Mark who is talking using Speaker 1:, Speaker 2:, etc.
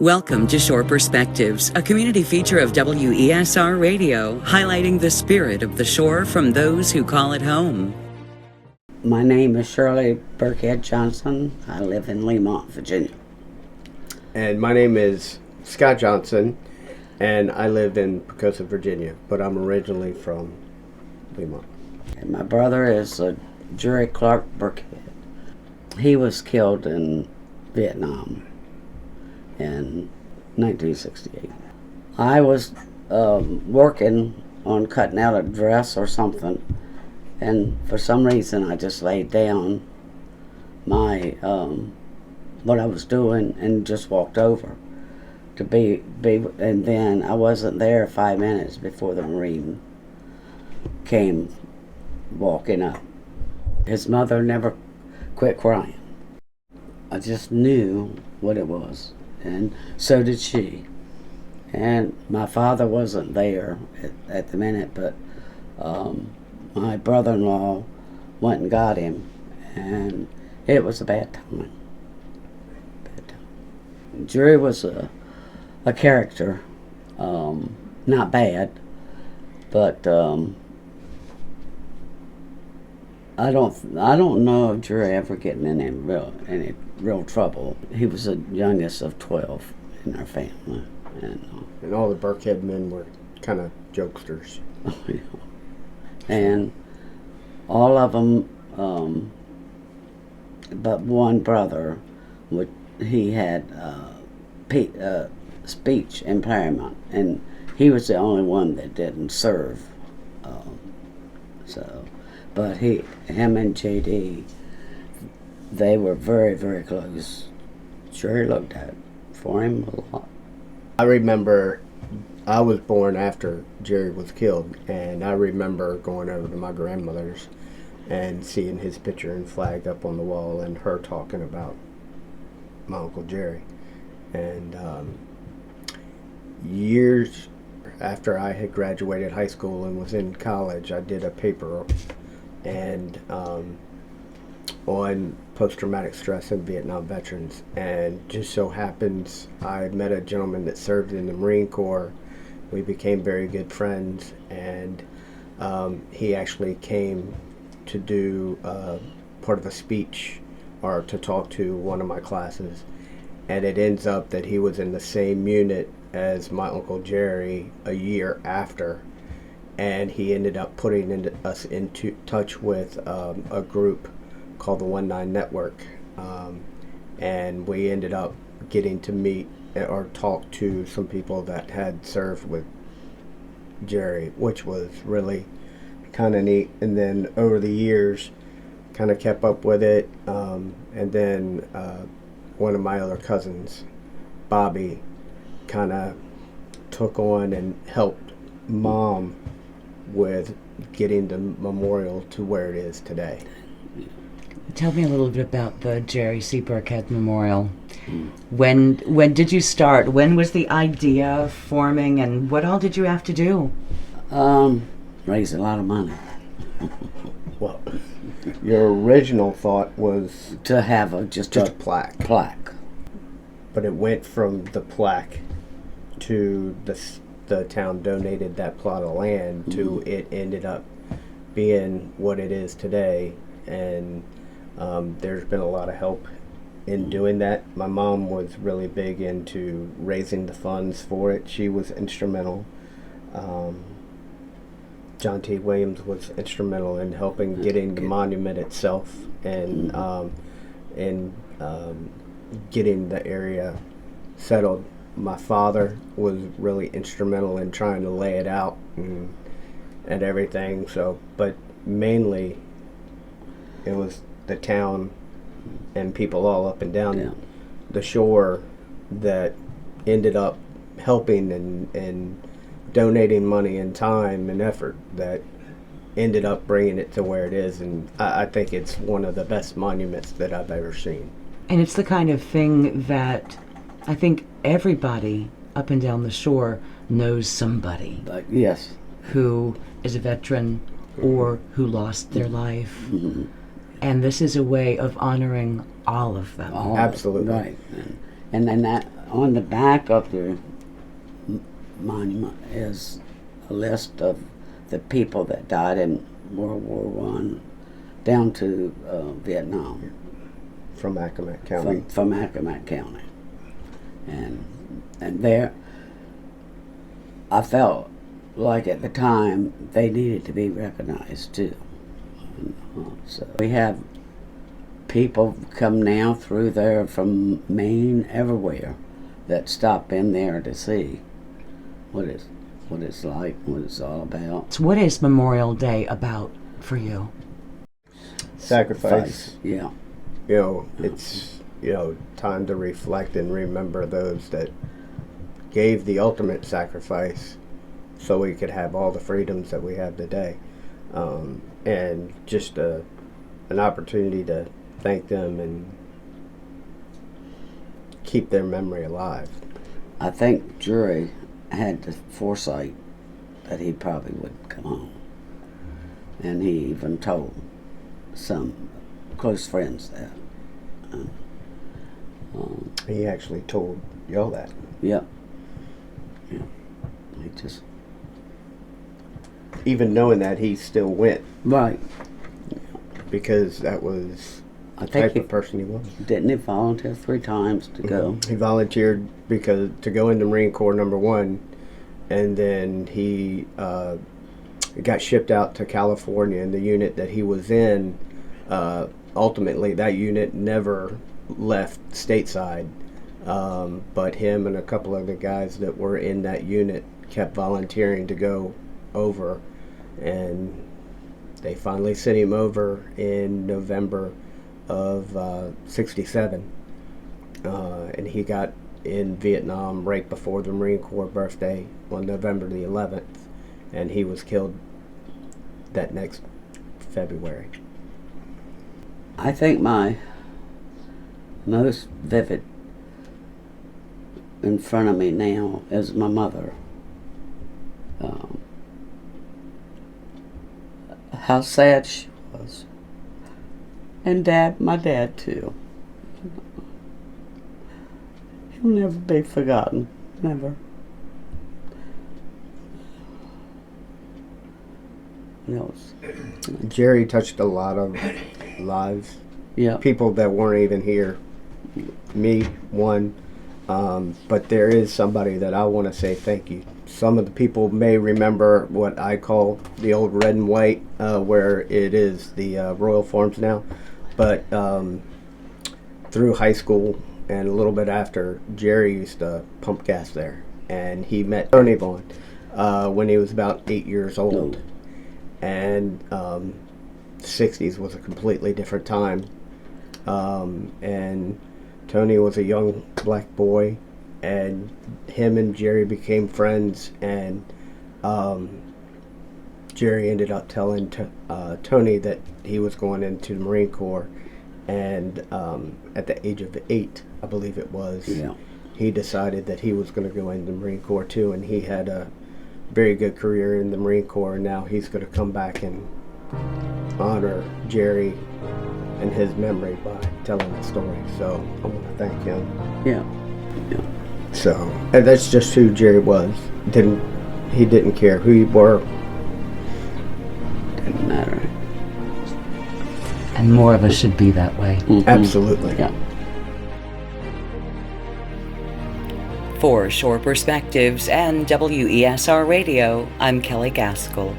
Speaker 1: Welcome to Shore Perspectives, a community feature of WESR Radio, highlighting the spirit of the shore from those who call it home.
Speaker 2: My name is Shirley Burkhead Johnson. I live in Lemont, Virginia.
Speaker 3: And my name is Scott Johnson, and I live in Pocosa, Virginia, but I'm originally from Lemont.
Speaker 2: And my brother is Jerry Clark Burkhead. He was killed in Vietnam in 1968. I was working on cutting out a dress or something, and for some reason I just laid down my what I was doing and just walked over to be and then I wasn't there 5 minutes before the Marine came walking up. His mother never quit crying. I just knew what it was, and so did she. And my father wasn't there at the minute, but my brother-in-law went and got him, and it was a bad time. Jerry was a character, not bad, but I don't know of Jerry ever getting in any real trouble. He was the youngest of 12 in our family,
Speaker 3: And all the Burkhead men were kind of jokesters.
Speaker 2: And all of them, but one brother, he had speech impairment, and he was the only one that didn't serve. But him and JD, they were very, very close. Sure, he looked out for him a lot.
Speaker 3: I remember I was born after Jerry was killed, and I remember going over to my grandmother's and seeing his picture and flag up on the wall and her talking about my Uncle Jerry. And years after I had graduated high school and was in college, I did a paper and on post-traumatic stress in Vietnam veterans, and just so happens I met a gentleman that served in the Marine Corps. We became very good friends, and he actually came to do part of a speech or to talk to one of my classes, and it ends up that he was in the same unit as my Uncle Jerry a year after, and he ended up putting us into touch with a group called the 19 Network, and we ended up getting to meet or talk to some people that had served with Jerry, which was really kind of neat. And then over the years kind of kept up with it, and then one of my other cousins, Bobby, kind of took on and helped Mom with getting the memorial to where it is today.
Speaker 4: Tell me a little bit about the Jerry C. Burkhead Memorial. When did you start? When was the idea forming, and what all did you have to do?
Speaker 2: Raise a lot of money.
Speaker 3: Well, your original thought was
Speaker 2: To have just a
Speaker 3: plaque. But it went from the plaque to the town donated that plot of land to it ended up being what it is today. And there's been a lot of help in doing that. My mom was really big into raising the funds for it. She was instrumental. John T. Williams was instrumental in helping getting the monument itself and getting the area settled. My father was really instrumental in trying to lay it out and everything. So, but mainly it was the town and people all up and down the shore that ended up helping and donating money and time and effort that ended up bringing it to where it is. And I think it's one of the best monuments that I've ever seen.
Speaker 4: And it's the kind of thing that I think everybody up and down the shore knows somebody
Speaker 2: Yes.
Speaker 4: who is a veteran or who lost their life. And this is a way of honoring all of them.
Speaker 3: Absolutely.
Speaker 2: Right. And then that on the back of the monument is a list of the people that died in World War One, down to Vietnam.
Speaker 3: From Accomack County.
Speaker 2: From Accomack County. And there, I felt like at the time they needed to be recognized too. So we have people come now through there from Maine, everywhere, that stop in there to see what it's like, what it's all about.
Speaker 4: So what is Memorial Day about for you?
Speaker 3: Sacrifice.
Speaker 2: Yeah.
Speaker 3: You know, it's, time to reflect and remember those that gave the ultimate sacrifice so we could have all the freedoms that we have today. And just an opportunity to thank them and keep their memory alive.
Speaker 2: I think Jury had the foresight that he probably would come home. And he even told some close friends that.
Speaker 3: He actually told y'all that.
Speaker 2: Yep. Yeah. He just.
Speaker 3: Even knowing that, he still went.
Speaker 2: Right.
Speaker 3: Because that was
Speaker 2: I
Speaker 3: the
Speaker 2: think
Speaker 3: type of person he was.
Speaker 2: Didn't he volunteer 3 times to go?
Speaker 3: He volunteered to go into Marine Corps #1, and then he got shipped out to California, and the unit that he was in, ultimately that unit never left stateside, but him and a couple other guys that were in that unit kept volunteering to go over, and they finally sent him over in November of '67, and he got in Vietnam right before the Marine Corps birthday on November the 11th, and he was killed that next February.
Speaker 2: I think my most vivid in front of me now is my mother. How sad she was. And my dad too. He'll never be forgotten. Never.
Speaker 3: Jerry touched a lot of lives.
Speaker 2: Yeah.
Speaker 3: People that weren't even here. Me, one. But there is somebody that I want to say thank you. Some of the people may remember what I call the old red and white, where it is the Royal Farms now. But through high school and a little bit after, Jerry used to pump gas there. And he met Tony Vaughn when he was about 8 years old. And 60s was a completely different time. And Tony was a young black boy, and him and Jerry became friends, and Jerry ended up telling Tony that he was going into the Marine Corps, and at the age of 8, I believe it was, he decided that he was going to go into the Marine Corps too, and he had a very good career in the Marine Corps, and now he's going to come back and honor Jerry and his memory by telling the story. So I want to thank him.
Speaker 2: Yeah.
Speaker 3: So, and that's just who Jerry was. He didn't care who you were.
Speaker 2: Didn't matter.
Speaker 4: And more of us should be that way.
Speaker 2: Mm-hmm.
Speaker 3: Absolutely.
Speaker 2: Yeah.
Speaker 1: For Shore Perspectives and WESR Radio, I'm Kelley Gaskell.